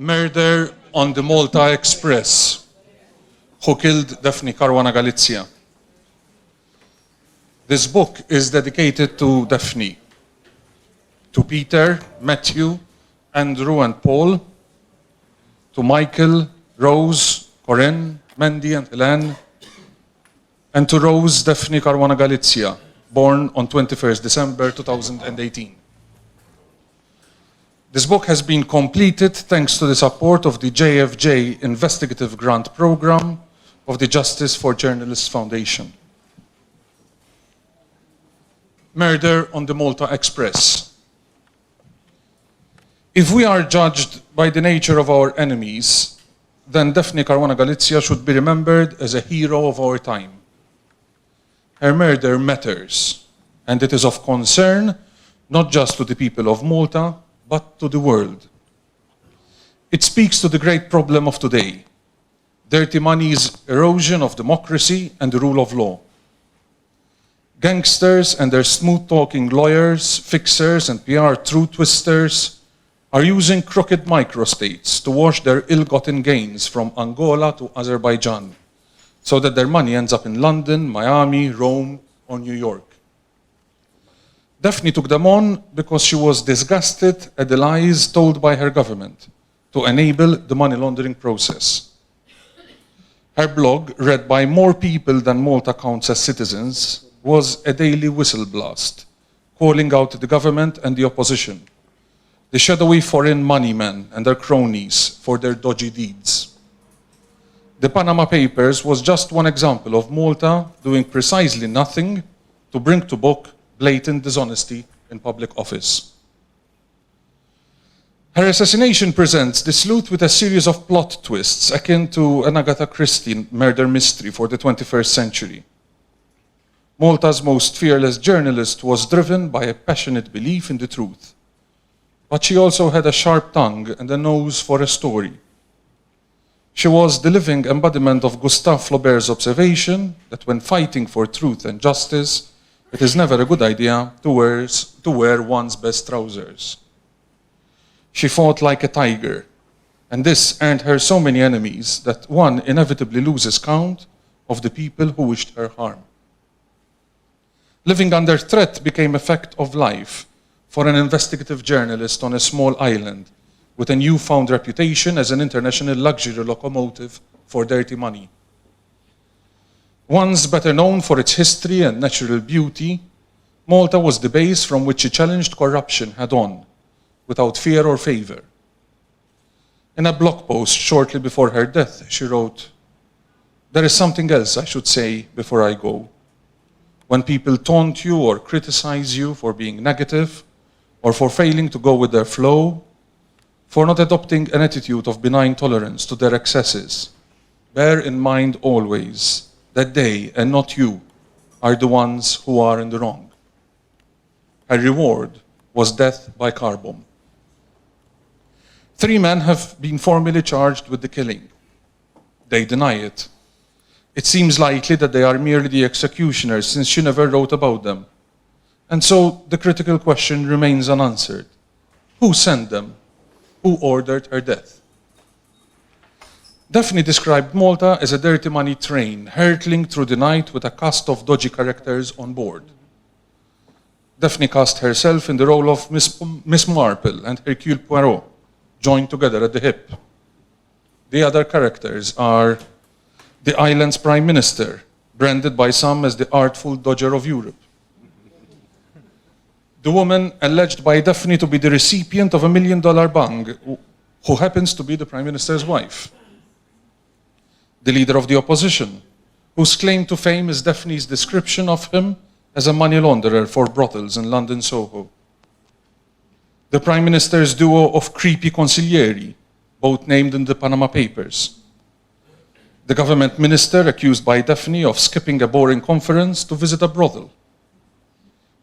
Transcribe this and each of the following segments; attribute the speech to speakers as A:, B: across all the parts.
A: Murder on the Malta Express. Who killed Daphne Caruana Galizia? This book is dedicated to Daphne, to Peter, Matthew, Andrew and Paul, to Michael, Rose, Corinne, Mandy and Helen, and to Rose Daphne Caruana Galizia, born on 21st December 2018. This book has been completed thanks to the support of the JFJ Investigative Grant Program of the Justice for Journalists Foundation. Murder on the Malta Express. If we are judged by the nature of our enemies, then Daphne Caruana Galizia should be remembered as a hero of our time. Her murder matters, and it is of concern not just to the people of Malta, but to the world. It speaks to the great problem of today: dirty money's erosion of democracy and the rule of law. Gangsters and their smooth-talking lawyers, fixers and PR truth twisters are using crooked microstates to wash their ill-gotten gains from Angola to Azerbaijan, so that their money ends up in London, Miami, Rome, or New York. Daphne took them on because she was disgusted at the lies told by her government to enable the money laundering process. Her blog, read by more people than Malta counts as citizens, was a daily whistle blast, calling out the government and the opposition, the shadowy foreign money men and their cronies, for their dodgy deeds. The Panama Papers was just one example of Malta doing precisely nothing to bring to book blatant dishonesty in public office. Her Assassination presents the sleuth with a series of plot twists akin to an Agatha Christie murder mystery for the 21st century. Malta's most fearless journalist was driven by a passionate belief in the truth, but she also had a sharp tongue and a nose for a story. She was the living embodiment of Gustave Flaubert's observation that when fighting for truth and justice, it is never a good idea to wear one's best trousers. She fought like a tiger, and this earned her so many enemies that one inevitably loses count of the people who wished her harm. Living under threat became a fact of life for an investigative journalist on a small island with a newfound reputation as an international luxury locomotive for dirty money. Once better known for its history and natural beauty, Malta was the base from which she challenged corruption head-on, without fear or favor. In a blog post shortly before her death, she wrote, "There is something else I should say before I go. When people taunt you or criticize you for being negative, or for failing to go with their flow, for not adopting an attitude of benign tolerance to their excesses, bear in mind always that they, and not you, are the ones who are in the wrong." Her reward was death by car bomb. 3 men have been formally charged with the killing. They deny it. It seems likely that they are merely the executioners, since she never wrote about them. And so the critical question remains unanswered. Who sent them? Who ordered her death? Daphne described Malta as a dirty money train hurtling through the night with a cast of dodgy characters on board. Daphne cast herself in the role of Miss Marple and Hercule Poirot, joined together at the hip. The other characters are the island's Prime Minister, branded by some as the artful dodger of Europe. The woman alleged by Daphne to be the recipient of $1 million bang, who happens to be the Prime Minister's wife. The leader of the opposition, whose claim to fame is Daphne's description of him as a money launderer for brothels in London Soho. The Prime Minister's duo of creepy consiglieri, both named in the Panama Papers. The government minister accused by Daphne of skipping a boring conference to visit a brothel.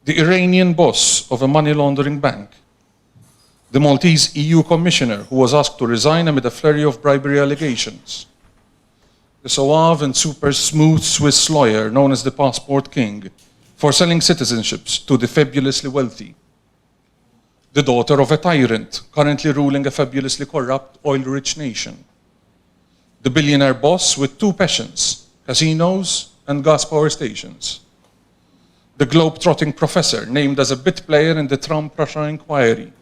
A: The Iranian boss of a money laundering bank. The Maltese EU commissioner who was asked to resign amid a flurry of bribery allegations. The suave and super smooth Swiss lawyer known as the Passport King for selling citizenships to the fabulously wealthy. the daughter of a tyrant currently ruling a fabulously corrupt, oil-rich nation. The billionaire boss with two passions, casinos and gas power stations. The globe-trotting professor named as a bit player in the Trump-Russia inquiry.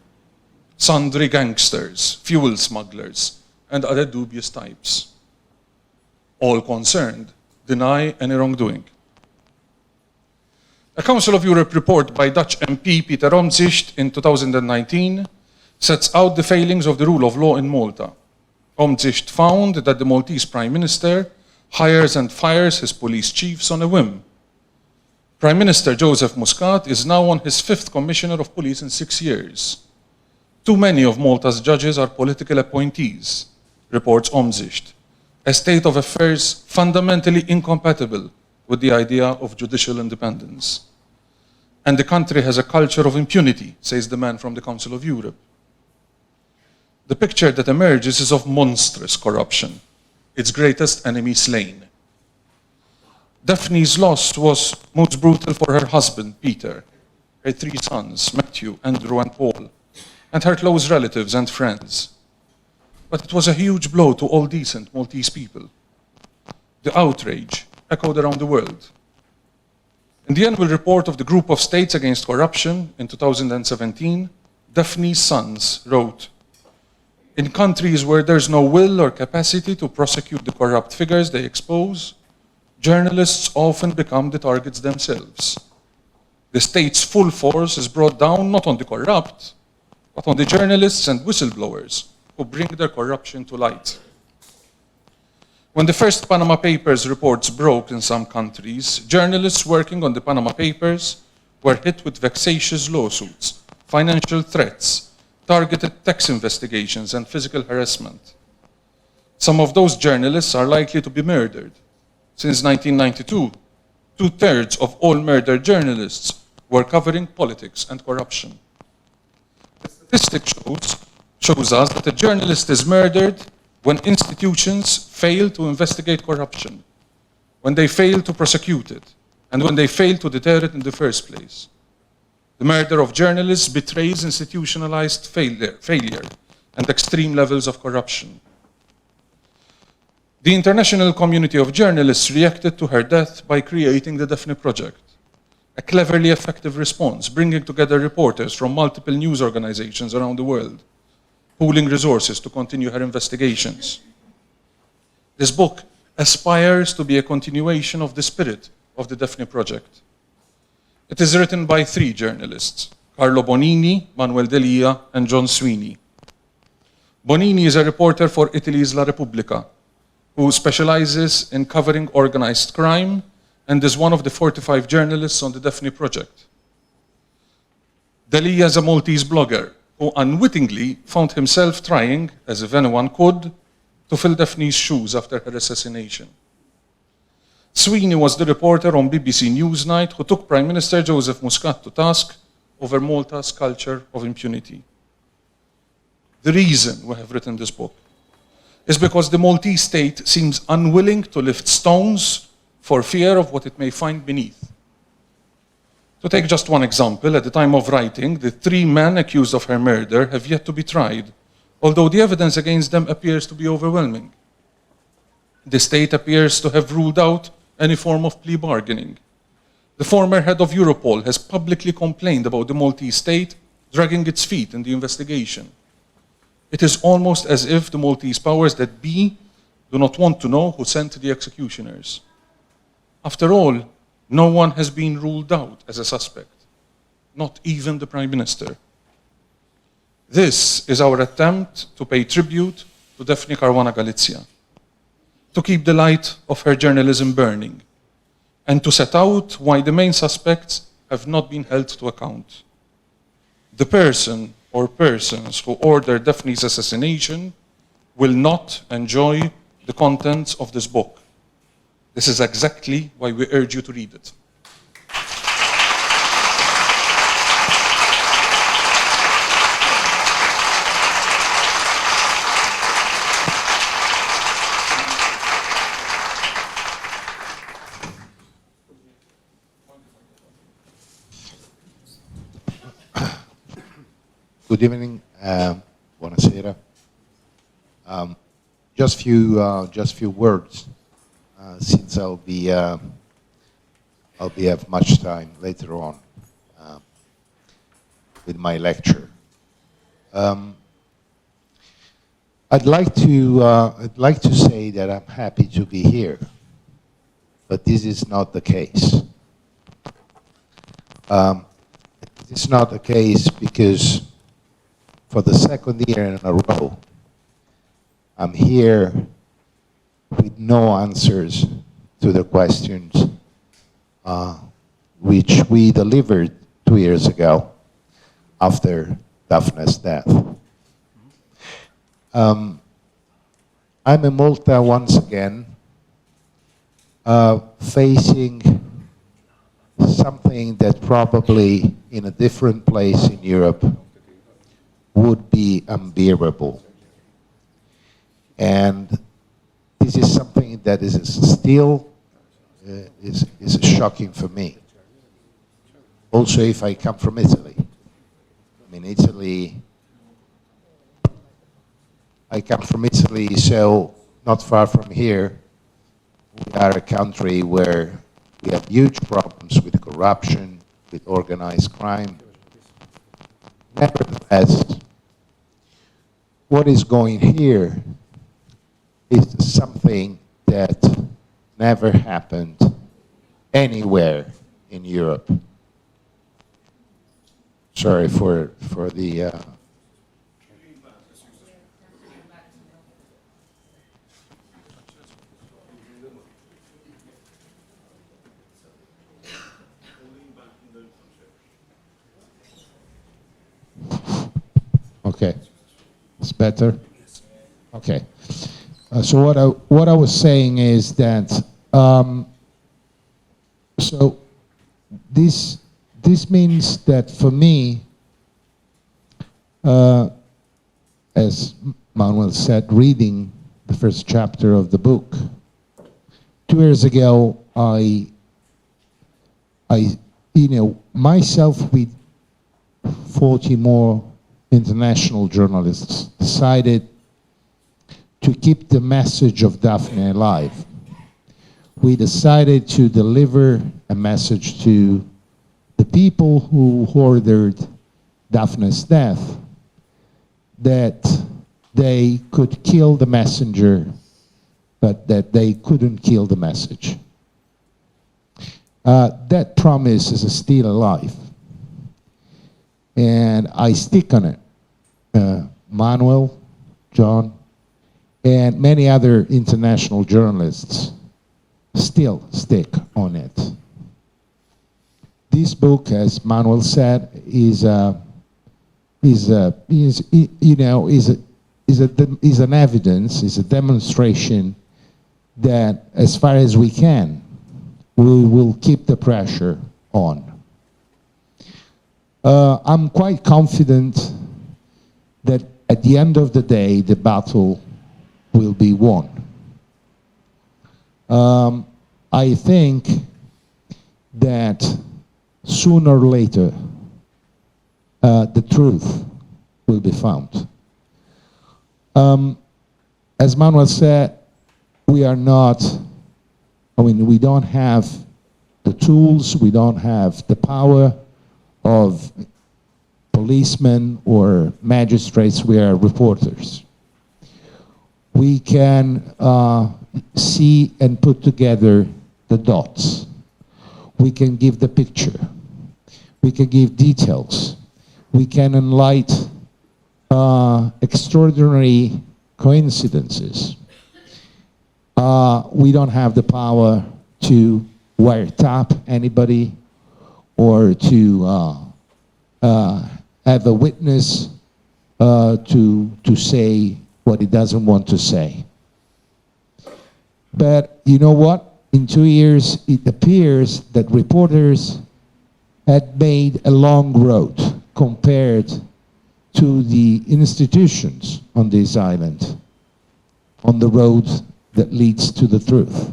A: Sundry gangsters, fuel smugglers, and other dubious types. All concerned deny any wrongdoing. A Council of Europe report by Dutch MP Peter Omtzigt in 2019 sets out the failings of the rule of law in Malta. Omtzigt found that the Maltese Prime Minister hires and fires his police chiefs on a whim. Prime Minister Joseph Muscat is now on his 5th Commissioner of Police in 6 years. Too many of Malta's judges are political appointees, reports Omtzigt, a state of affairs fundamentally incompatible with the idea of judicial independence. And the country has a culture of impunity, says the man from the Council of Europe. The picture that emerges is of monstrous corruption, its greatest enemy slain. Daphne's loss was most brutal for her husband, Peter, her 3 sons, Matthew, Andrew, and Paul, and her close relatives and friends. But it was a huge blow to all decent Maltese people. The outrage echoed around the world. In the annual report of the Group of States Against Corruption in 2017, Daphne's sons wrote, "In countries where there's no will or capacity to prosecute the corrupt figures they expose, journalists often become the targets themselves. The state's full force is brought down not on the corrupt, but on the journalists and whistleblowers who bring their corruption to light." When the first Panama Papers reports broke in some countries, journalists working on the Panama Papers were hit with vexatious lawsuits, financial threats, targeted tax investigations, and physical harassment. Some of those journalists are likely to be murdered. Since 1992, 2/3 of all murdered journalists were covering politics and corruption. The statistic shows us that a journalist is murdered when institutions fail to investigate corruption, when they fail to prosecute it, and when they fail to deter it in the first place. The murder of journalists betrays institutionalized failure and extreme levels of corruption. The international community of journalists reacted to her death by creating the Daphne Project, a cleverly effective response, bringing together reporters from multiple news organizations around the world, pooling resources to continue her investigations. This book aspires to be a continuation of the spirit of the Daphne Project. It is written by 3 journalists, Carlo Bonini, Manuel Delia, and John Sweeney. Bonini is a reporter for Italy's La Repubblica, who specializes in covering organized crime and is one of the 45 journalists on the Daphne Project. Delia is a Maltese blogger who unwittingly found himself trying, as if anyone could, to fill Daphne's shoes after her assassination. Sweeney was the reporter on BBC Newsnight who took Prime Minister Joseph Muscat to task over Malta's culture of impunity. The reason we have written this book is because the Maltese state seems unwilling to lift stones for fear of what it may find beneath. To take just one example, at the time of writing, the 3 men accused of her murder have yet to be tried, although the evidence against them appears to be overwhelming. The state appears to have ruled out any form of plea bargaining. The former head of Europol has publicly complained about the Maltese state dragging its feet in the investigation. It is almost as if the Maltese powers that be do not want to know who sent the executioners. After all, no one has been ruled out as a suspect, not even the Prime Minister. This is our attempt to pay tribute to Daphne Caruana Galizia, to keep the light of her journalism burning, and to set out why the main suspects have not been held to account. The person or persons who ordered Daphne's assassination will not enjoy the contents of this book. This is exactly why we urge you to read it.
B: Good evening. Buonasera. Just few words, since I'll be have much time later on with my lecture. I'd like to say that I'm happy to be here, but this is not the case. It's not the case because for the second year in a row, I'm here with no answers to the questions which we delivered 2 years ago after Daphne's death. I'm in Malta once again, facing something that probably in a different place in Europe would be unbearable. And this is something that is still is shocking for me. Also, if I come from Italy. I mean, I come from Italy, so not far from here. We are a country where we have huge problems with corruption, with organized crime. Nevertheless, what is going here is something that never happened anywhere in Europe. Sorry for the... Okay, it's better? Okay. So what I was saying is that, so this means that for me, as Manuel said, reading the first chapter of the book, 2 years ago, I myself with 40 more international journalists decided to keep the message of Daphne alive. We decided to deliver a message to the people who ordered Daphne's death, that they could kill the messenger, but that they couldn't kill the message. That promise is still alive. And I stick on it. Manuel, John, and many other international journalists still stick on it. This book, as Manuel said, is an evidence, is a demonstration that, as far as we can, we will keep the pressure on. I'm quite confident that at the end of the day, the battle will be won. I think that sooner or later, the truth will be found. As Manuel said, we don't have the tools, we don't have the power of policemen or magistrates. We are reporters. We can see and put together the dots. We can give the picture. We can give details. We can enlighten extraordinary coincidences. We don't have the power to wiretap anybody or to have a witness to say what he doesn't want to say. But you know what? In 2 years, it appears that reporters had made a long road compared to the institutions on this island, on the road that leads to the truth.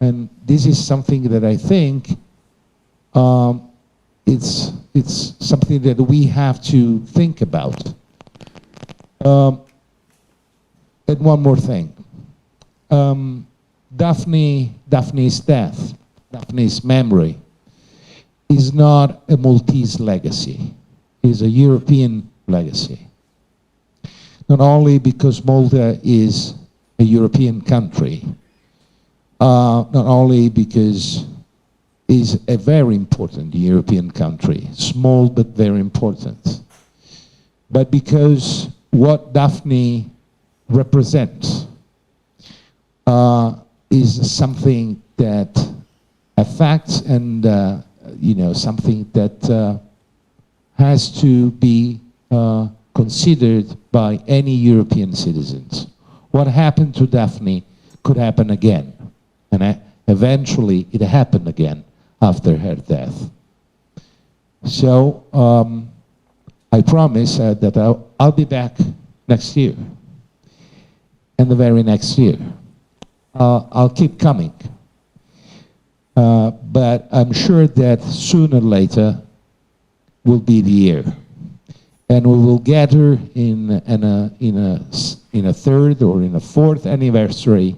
B: And this is something that I think it's it's something that we have to think about. And one more thing. Daphne's death, Daphne's memory, is not a Maltese legacy. It's a European legacy. Not only because Malta is a European country, not only because it's a very important European country, small but very important, but because what Daphne represents is something that affects and something that has to be considered by any European citizens. What happened to Daphne could happen again, and eventually it happened again after her death. So I promise that I'll be back next year, and the very next year. I'll keep coming. But I'm sure that sooner or later will be the year. And we will gather in a third or in a fourth anniversary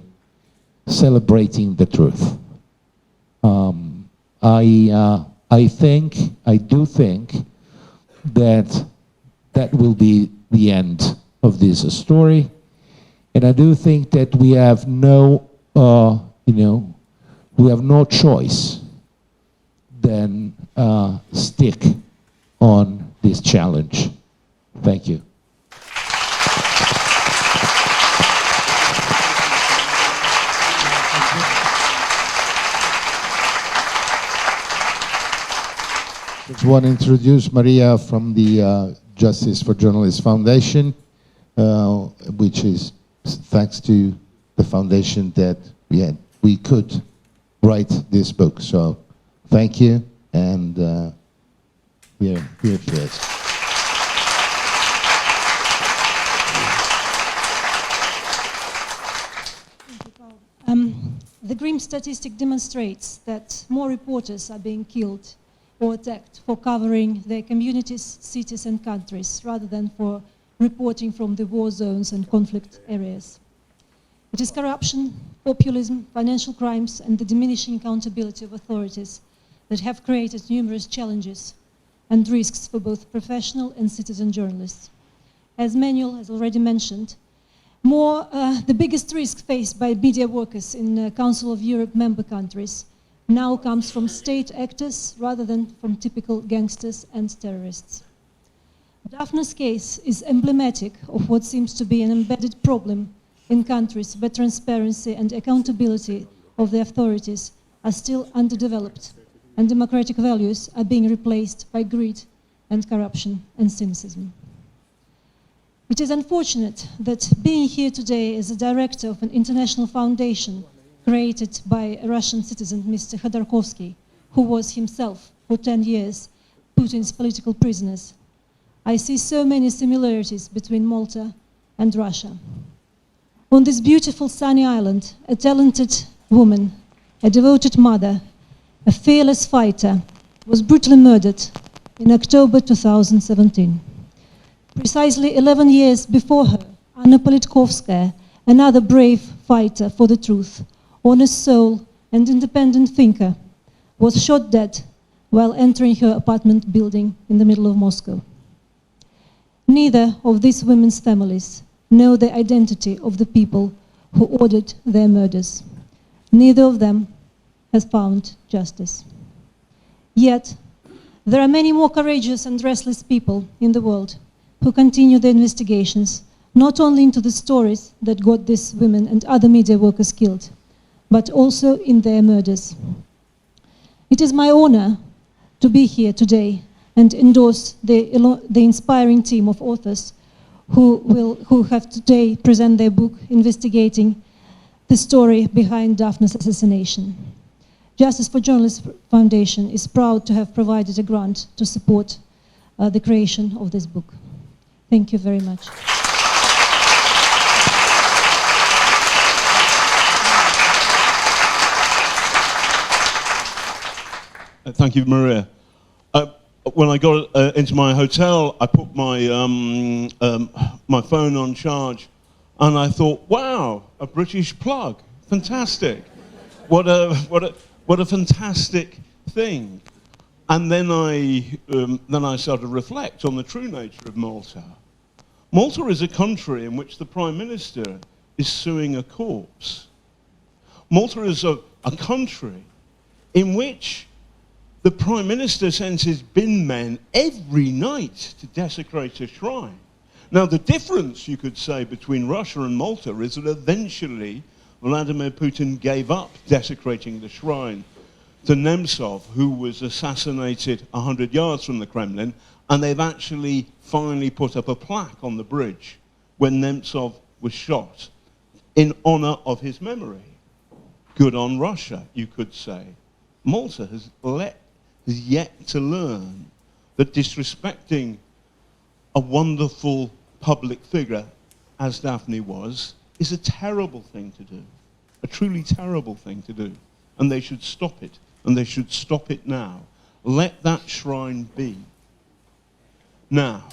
B: celebrating the truth. I do think that that will be the end of this story. And I do think that we have no choice than stick on this challenge. Thank you. Just want to introduce Maria from the Justice for Journalists Foundation, which is thanks to the foundation that we could write this book. So thank you, and here she is.
C: The grim statistic demonstrates that more reporters are being killed or attacked for covering their communities, cities and countries rather than for reporting from the war zones and conflict areas. It is corruption, populism, financial crimes and the diminishing accountability of authorities that have created numerous challenges and risks for both professional and citizen journalists. As Manuel has already mentioned, the biggest risk faced by media workers in Council of Europe member countries now comes from state actors rather than from typical gangsters and terrorists. Daphne's case is emblematic of what seems to be an embedded problem in countries where transparency and accountability of the authorities are still underdeveloped and democratic values are being replaced by greed and corruption and cynicism. It is unfortunate that being here today as a director of an international foundation created by a Russian citizen, Mr. Khodorkovsky, who was himself for 10 years Putin's political prisoners, I see so many similarities between Malta and Russia. On this beautiful sunny island, a talented woman, a devoted mother, a fearless fighter, was brutally murdered in October 2017. Precisely 11 years before her, Anna Politkovskaya, another brave fighter for the truth, honest soul and independent thinker, was shot dead while entering her apartment building in the middle of Moscow. Neither of these women's families know the identity of the people who ordered their murders. Neither of them has found justice. Yet, there are many more courageous and restless people in the world who continue their investigations, not only into the stories that got these women and other media workers killed, but also in their murders. It is my honor to be here today and endorse the inspiring team of authors who have today present their book investigating the story behind Daphne's assassination. Justice for Journalists Foundation is proud to have provided a grant to support the creation of this book. Thank you very much.
D: Thank you, Maria. when I got into my hotel, I put my my phone on charge, and I thought, wow, a British plug, fantastic! What a fantastic thing! And then I started to reflect on the true nature of Malta. Malta is a country in which the Prime Minister is suing a corpse. Malta is a country in which the Prime Minister sends his bin men every night to desecrate a shrine. Now, the difference, you could say, between Russia and Malta is that eventually Vladimir Putin gave up desecrating the shrine to Nemtsov, who was assassinated 100 yards from the Kremlin, and they've actually finally put up a plaque on the bridge when Nemtsov was shot in honor of his memory. Good on Russia, you could say. Malta has yet to learn that disrespecting a wonderful public figure, as Daphne was, is a terrible thing to do, a truly terrible thing to do. And they should stop it, and they should stop it now. Let that shrine be. Now,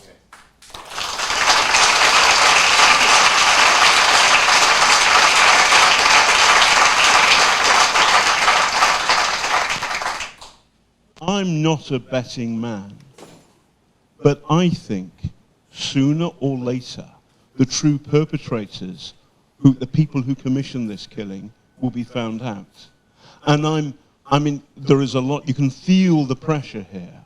D: I'm not a betting man, but I think sooner or later the true perpetrators, the people who commissioned this killing, will be found out. And I mean, there is a lot, you can feel the pressure here,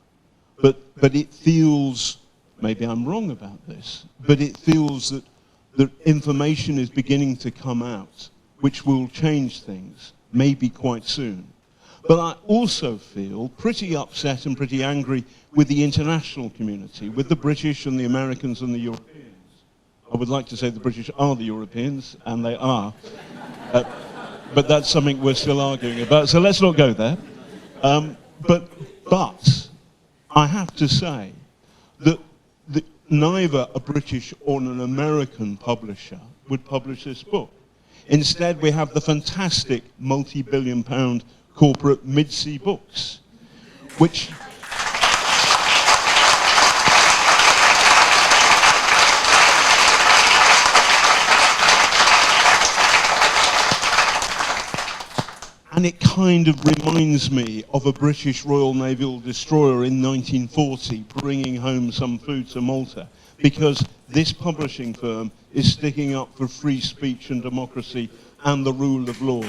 D: but it feels, maybe I'm wrong about this, but it feels that the information is beginning to come out, which will change things, maybe quite soon. But I also feel pretty upset and pretty angry with the international community, with the British and the Americans and the Europeans. I would like to say the British are the Europeans, and they are. But that's something we're still arguing about, so let's not go there. But I have to say that neither a British or an American publisher would publish this book. Instead, we have the fantastic multi-billion-pound corporate Midsea Books, which and it kind of reminds me of a British Royal Naval destroyer in 1940 bringing home some food to Malta, because this publishing firm is sticking up for free speech and democracy and the rule of law.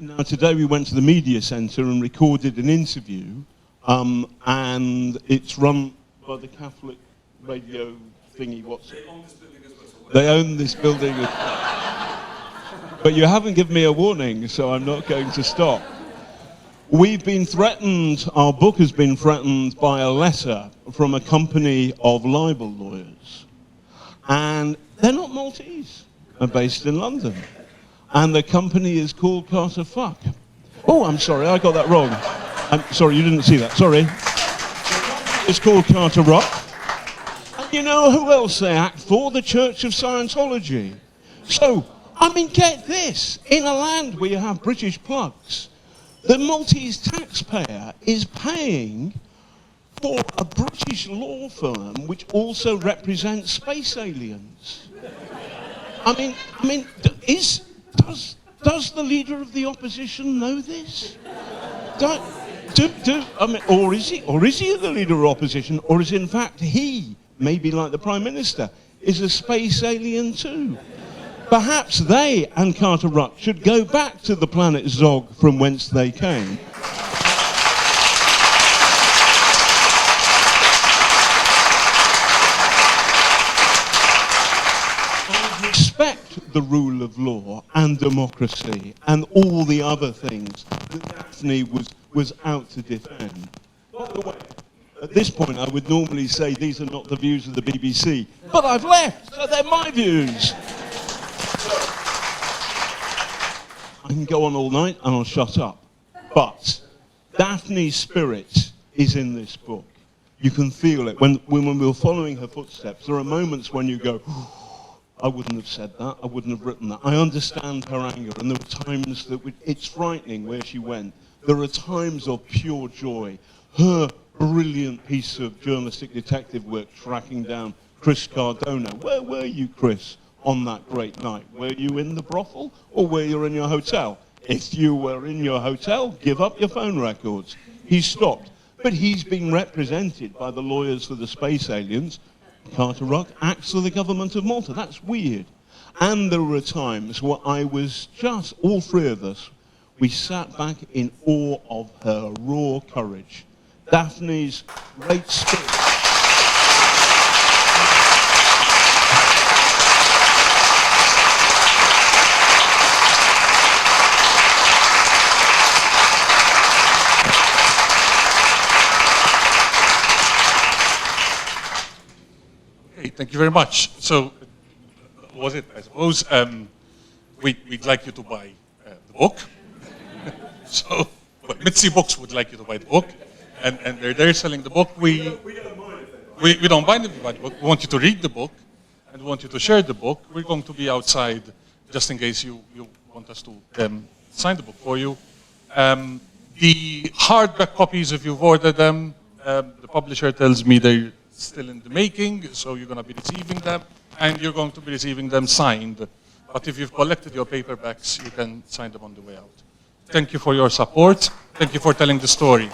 D: Now, today we went to the media centre and recorded an interview, and it's run by the Catholic radio thingy, what's it? They own this building. But you haven't given me a warning, so I'm not going to stop. We've been threatened, our book has been threatened by a letter from a company of libel lawyers. And they're not Maltese, they're based in London. And the company is called Carter Fuck. Oh, I'm sorry, I got that wrong. I'm sorry, you didn't see that, sorry. It's called Carter Rock. And you know who else they act for? The Church of Scientology. So, I mean, get this. In a land where you have British plugs, the Maltese taxpayer is paying for a British law firm which also represents space aliens. I mean, does the leader of the opposition know this? Or is he the leader of opposition, or is in fact he, maybe like the Prime Minister, is a space alien too? Perhaps they and Carter Ruck should go back to the planet Zog from whence they came. And respect the rule of law and democracy and all the other things that Daphne was out to defend. By the way, At this point, I would normally say these are not the views of the BBC, but I've left, so they're my views. I can go on all night and I'll shut up. But Daphne's spirit is in this book. You can feel it. When we were following her footsteps, there are moments when you go, I wouldn't have said that, I wouldn't have written that. I understand her anger, and there were times that it's frightening where she went. There are times of pure joy. Her brilliant piece of journalistic detective work tracking down Chris Cardona. Where were you, Chris, on that great night? Were you in the brothel or were you in your hotel? If you were in your hotel, give up your phone records. He stopped. But he's been represented by the lawyers for the space aliens. Carter Ruck acts for the government of Malta. That's weird. And there were times where I was just, all three of us, we sat back in awe of her raw courage. Daphne's great spirit.
A: Okay, thank you very much. So, was it, I suppose, we'd like you to buy the book. So, well, Mitzi Books would like you to buy the book. And they're selling the book. We don't mind if you buy the book. We want you to read the book and we want you to share the book. We're going to be outside just in case you want us to sign the book for you. The hardback copies, if you've ordered them, the publisher tells me they're still in the making, so you're going to be receiving them, and you're going to be receiving them signed. But if you've collected your paperbacks, you can sign them on the way out. Thank you for your support. Thank you for telling the story.